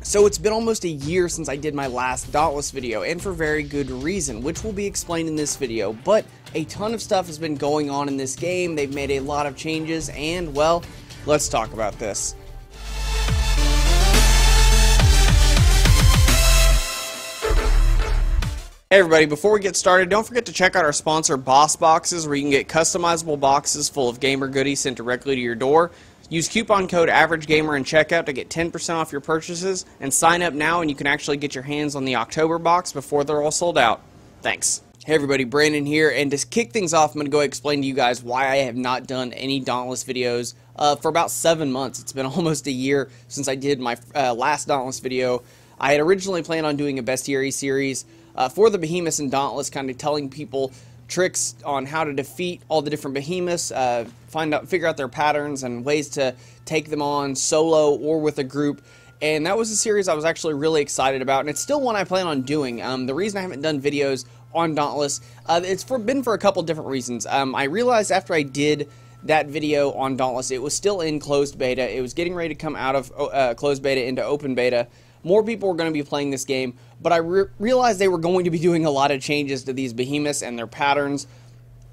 So it's been almost a year since I did my last Dauntless video, and for very good reason, which will be explained in this video, but a ton of stuff has been going on in this game. They've made a lot of changes, and well, let's talk about this. Hey everybody, before we get started, don't forget to check out our sponsor Boss Boxes, where you can get customizable boxes full of gamer goodies sent directly to your door. Use coupon code AverageGamer in checkout to get 10% off your purchases, and sign up now and you can actually get your hands on the October box before they're all sold out. Thanks. Hey everybody, Brandon here, and to kick things off, I'm going to go explain to you guys why I have not done any Dauntless videos for about 7 months. It's been almost a year since I did my last Dauntless video. I had originally planned on doing a bestiary series for the Behemoths and Dauntless, kind of telling people tricks on how to defeat all the different Behemoths, figure out their patterns and ways to take them on solo or with a group. And that was a series I was actually really excited about, and it's still one I plan on doing. The reason I haven't done videos on Dauntless, it's been for a couple different reasons. I realized after I did that video on Dauntless, it was still in closed beta. It was getting ready to come out of closed beta into open beta. More people were going to be playing this game, but I realized they were going to be doing a lot of changes to these Behemoths and their patterns.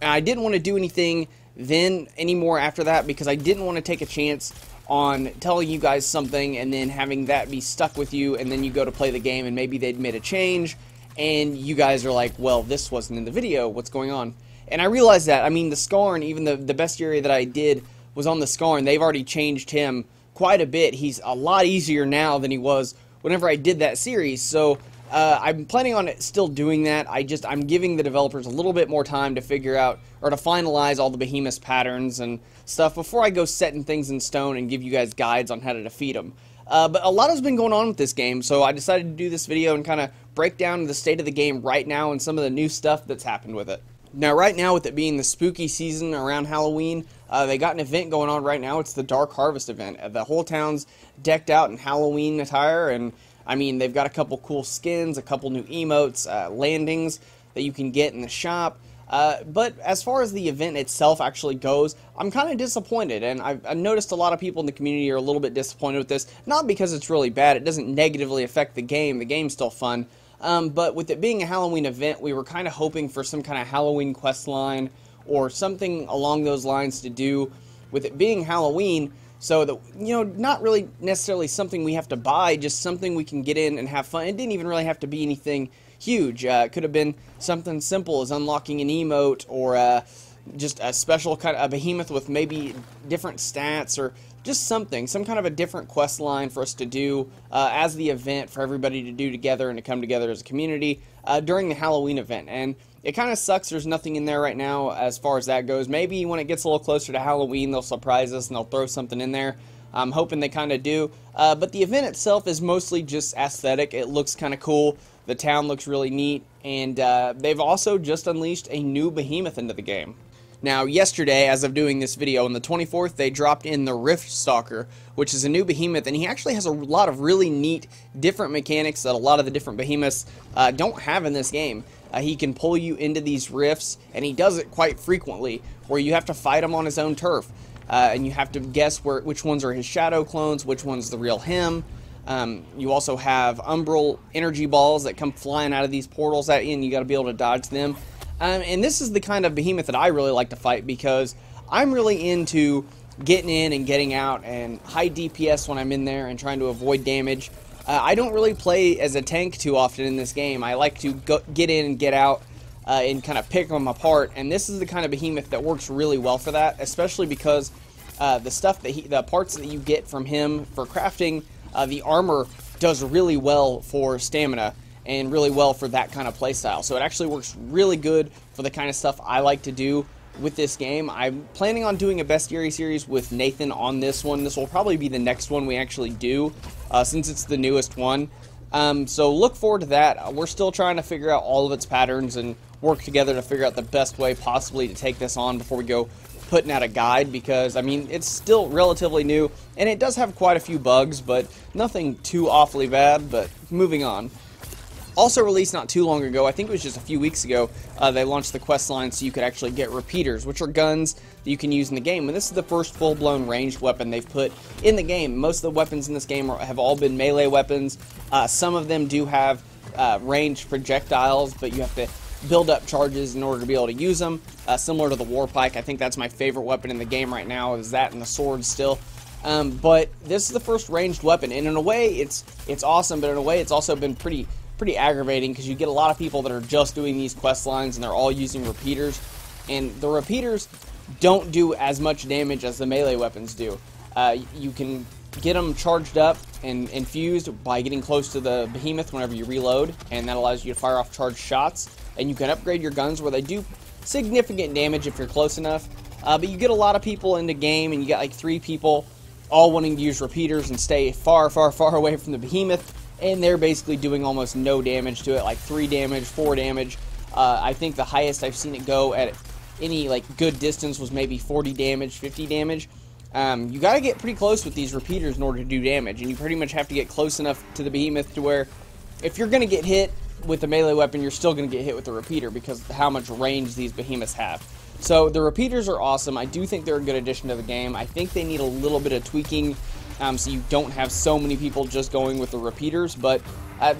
And I didn't want to do anything then anymore after that, because I didn't want to take a chance on telling you guys something and then having that be stuck with you, and then you go to play the game and maybe they'd made a change and you guys are like, well, this wasn't in the video, what's going on? And I realized that, I mean, the Skarn, even the bestiary that I did was on the Skarn. They've already changed him quite a bit. He's a lot easier now than he was whenever I did that series, so I'm planning on still doing that. I'm giving the developers a little bit more time to figure out, or to finalize all the Behemoth patterns and stuff before I go setting things in stone and give you guys guides on how to defeat them. But a lot has been going on with this game, so I decided to do this video and kind of break down the state of the game right now and some of the new stuff that's happened with it. Now, right now, with it being the spooky season around Halloween, they got an event going on right now. It's the Dark Harvest event. The whole town's decked out in Halloween attire, and I mean, they've got a couple cool skins, a couple new emotes, landings that you can get in the shop. But as far as the event itself actually goes, I'm kind of disappointed, and I've noticed a lot of people in the community are a little bit disappointed with this. Not because it's really bad, it doesn't negatively affect the game's still fun. But with it being a Halloween event, we were kind of hoping for some kind of Halloween quest line or something along those lines to do with it being Halloween, so that, you know, not really necessarily something we have to buy, just something we can get in and have fun. It didn't even really have to be anything huge. It could have been something simple as unlocking an emote, or just a special kind of a Behemoth with maybe different stats, or just some kind of a different quest line for us to do as the event, for everybody to do together and to come together as a community during the Halloween event. And it kind of sucks there's nothing in there right now as far as that goes. Maybe when it gets a little closer to Halloween, they'll surprise us and they'll throw something in there. I'm hoping they kind of do. But the event itself is mostly just aesthetic. It looks kind of cool. The town looks really neat. And they've also just unleashed a new Behemoth into the game. Now, yesterday, as of doing this video, on the 24th, they dropped in the Rift Stalker, which is a new Behemoth, and he actually has a lot of really neat, different mechanics that a lot of the different Behemoths don't have in this game. He can pull you into these rifts, and he does it quite frequently, where you have to fight him on his own turf, and you have to guess which ones are his shadow clones, which one's the real him. You also have umbral energy balls that come flying out of these portals at you, and you got to be able to dodge them. And this is the kind of Behemoth that I really like to fight, because I'm really into getting in and getting out and high DPS when I'm in there and trying to avoid damage. I don't really play as a tank too often in this game. I like to get in and get out and kind of pick them apart, and this is the kind of Behemoth that works really well for that, especially because the parts that you get from him for crafting, the armor does really well for stamina and really well for that kind of playstyle. So it actually works really good for the kind of stuff I like to do with this game. I'm planning on doing a bestiary series with Nathan on this one. This will probably be the next one we actually do, since it's the newest one. So look forward to that. We're still trying to figure out all of its patterns and work together to figure out the best way possibly to take this on before we go putting out a guide, because, I mean, it's still relatively new, and it does have quite a few bugs, but nothing too awfully bad. But moving on. Also released not too long ago, I think it was just a few weeks ago, they launched the quest line so you could actually get repeaters, which are guns that you can use in the game. And this is the first full-blown ranged weapon they've put in the game. Most of the weapons in this game have all been melee weapons. Some of them do have ranged projectiles, but you have to build up charges in order to be able to use them. Similar to the war pike, I think that's my favorite weapon in the game right now, is that and the sword still. But this is the first ranged weapon, and in a way it's awesome, but in a way it's also been pretty aggravating, because you get a lot of people that are just doing these quest lines and they're all using repeaters, and the repeaters don't do as much damage as the melee weapons do. You can get them charged up and infused by getting close to the Behemoth whenever you reload, and that allows you to fire off charged shots, and you can upgrade your guns where they do significant damage if you're close enough. But you get a lot of people in the game, and you got like 3 people all wanting to use repeaters and stay far away from the Behemoth, and they're basically doing almost no damage to it, like 3 damage, 4 damage. I think the highest I've seen it go at any like good distance was maybe 40 damage, 50 damage. You gotta get pretty close with these repeaters in order to do damage, and you pretty much have to get close enough to the Behemoth to where if you're gonna get hit with the melee weapon, you're still gonna get hit with the repeater because of how much range these Behemoths have. So the repeaters are awesome. I do think they're a good addition to the game. I think they need a little bit of tweaking, so you don't have so many people just going with the repeaters, but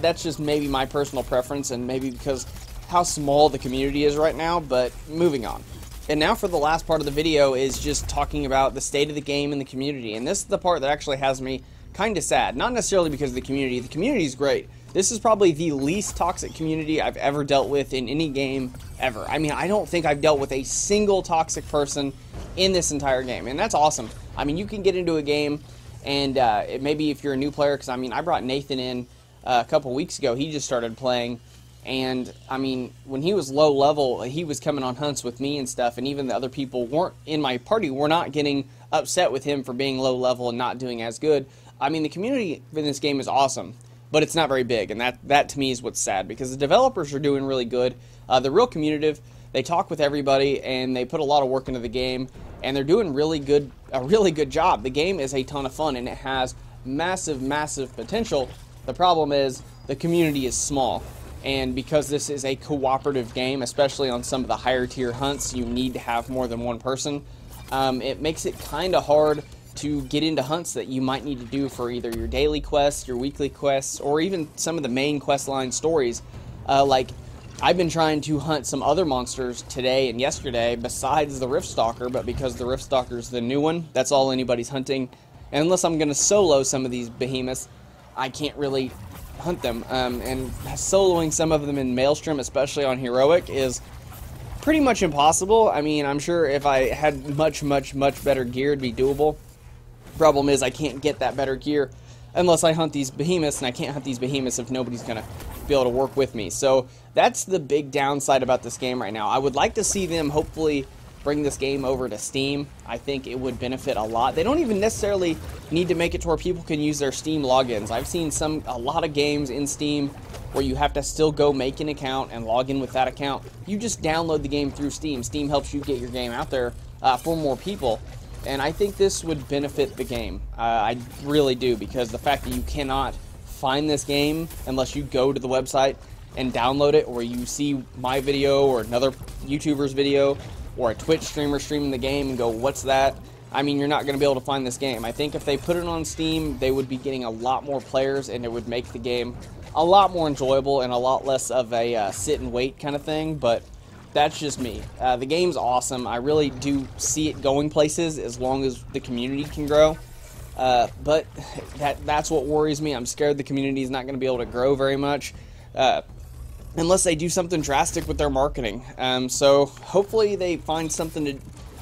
that's just maybe my personal preference, and maybe because how small the community is right now. But moving on. And now for the last part of the video is just talking about the state of the game and the community, and this is the part that actually has me kind of sad. Not necessarily because of the community is great. This is probably the least toxic community I've ever dealt with in any game ever. I mean, I don't think I've dealt with a single toxic person in this entire game, and that's awesome. I mean, you can get into a game, and maybe if you're a new player, because I mean, I brought Nathan in a couple weeks ago. He just started playing, and I mean, when he was low level, he was coming on hunts with me and stuff, and even the other people weren't in my party were not getting upset with him for being low level and not doing as good. I mean, the community in this game is awesome, but it's not very big, and that to me is what's sad, because the developers are doing really good. They're real communicative. They talk with everybody, and they put a lot of work into the game, and they're doing a really good job. The game is a ton of fun, and it has massive potential. The problem is the community is small, and because this is a cooperative game, especially on some of the higher tier hunts, you need to have more than one person. It makes it kind of hard to get into hunts that you might need to do for either your daily quests, your weekly quests, or even some of the main quest line stories. Like, I've been trying to hunt some other monsters today and yesterday besides the Riftstalker, but because the Riftstalker's the new one, that's all anybody's hunting. And unless I'm going to solo some of these Behemoths, I can't really hunt them. And soloing some of them in Maelstrom, especially on Heroic, is pretty much impossible. I mean, I'm sure if I had much better gear, it'd be doable. Problem is, I can't get that better gear unless I hunt these Behemoths, and I can't hunt these Behemoths if nobody's going to be able to work with me. So that's the big downside about this game right now. I would like to see them hopefully bring this game over to Steam. I think it would benefit a lot. They don't even necessarily need to make it to where people can use their Steam logins. I've seen a lot of games in Steam where you have to still go make an account and log in with that account. You just download the game through Steam. Steam helps you get your game out there for more people. And I think this would benefit the game. I really do, because the fact that you cannot find this game unless you go to the website and download it, or you see my video or another YouTuber's video or a Twitch streamer streaming the game and go, what's that? I mean, you're not going to be able to find this game. I think if they put it on Steam, they would be getting a lot more players, and it would make the game a lot more enjoyable and a lot less of a sit and wait kind of thing, but that's just me. The game's awesome. I really do see it going places as long as the community can grow. But that's what worries me. I'm scared the community is not going to be able to grow very much unless they do something drastic with their marketing. So hopefully they find something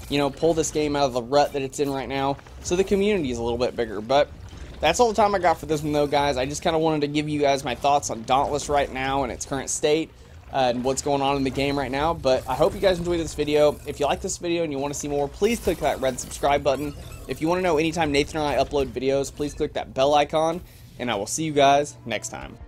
to, pull this game out of the rut that it's in right now, so the community is a little bit bigger. But that's all the time I got for this one, though, guys. I just kind of wanted to give you guys my thoughts on Dauntless right now and its current state. And what's going on in the game right now. But I hope you guys enjoyed this video. If you like this video and you want to see more, please click that red subscribe button. If you want to know anytime Nathan or I upload videos, please click that bell icon, and I will see you guys next time.